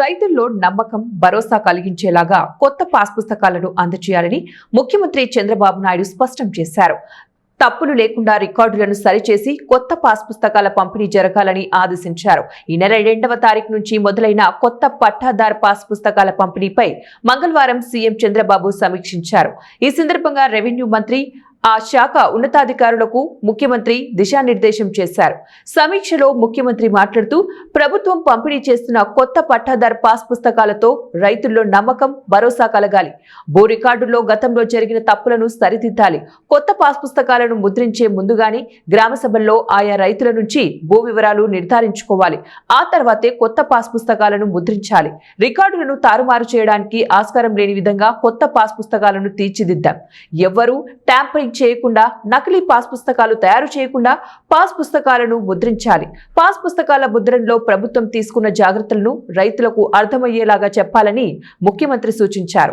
రైతుల్లో నమ్మకం, భరోసా కలిగించేలాగా కొత్త పాస్ పుస్తకాలను అందజేయాలని ముఖ్యమంత్రి చంద్రబాబు నాయుడు స్పష్టం చేశారు. తప్పులు లేకుండా రికార్డులను సరిచేసి కొత్త పాస్ పుస్తకాల పంపిణీ జరగాలని ఆదేశించారు. ఈ నెల 2వ తారీఖు నుంచి మొదలైన కొత్త పట్టాదారు పాస్ పుస్తకాల పంపిణీపై మంగళవారం సీఎం చంద్రబాబు సమీక్షించారు. ఈ సందర్భంగా రెవెన్యూ మంత్రి ఆ శాఖ ఉన్నతాధికారులకు ముఖ్యమంత్రి దిశానిర్దేశం చేశారు. సమీక్షలో ముఖ్యమంత్రి మాట్లాడుతూ, ప్రభుత్వం పంపిణీ చేస్తున్న కొత్త పట్టాదారు పాస్ పుస్తకాలతో రైతుల్లో నమ్మకం, భరోసా కలగాలి. భూ రికార్డుల్లో గతంలో జరిగిన తప్పులను సరిదిద్దాలి. కొత్త పాస్ పుస్తకాలను ముద్రించే ముందుగానే గ్రామ సభల్లో ఆయా రైతుల నుంచి భూ వివరాలు నిర్ధారించుకోవాలి. ఆ తర్వాతే కొత్త పాస్ పుస్తకాలను ముద్రించాలి. రికార్డులను తారుమారు చేయడానికి ఆస్కారం లేని విధంగా కొత్త పాస్ పుస్తకాలను తీర్చిదిద్దాం. ఎవ్వరూ ట్యాంపరింగ్ చేయకుండా, నకిలీ పాస్ పుస్తకాలు తయారు చేయకుండా పాస్ పుస్తకాలను ముద్రించాలి. పాస్ పుస్తకాల ముద్రణలో ప్రభుత్వం తీసుకున్న జాగ్రత్తలను రైతులకు అర్థమయ్యేలాగా చెప్పాలని ముఖ్యమంత్రి సూచించారు.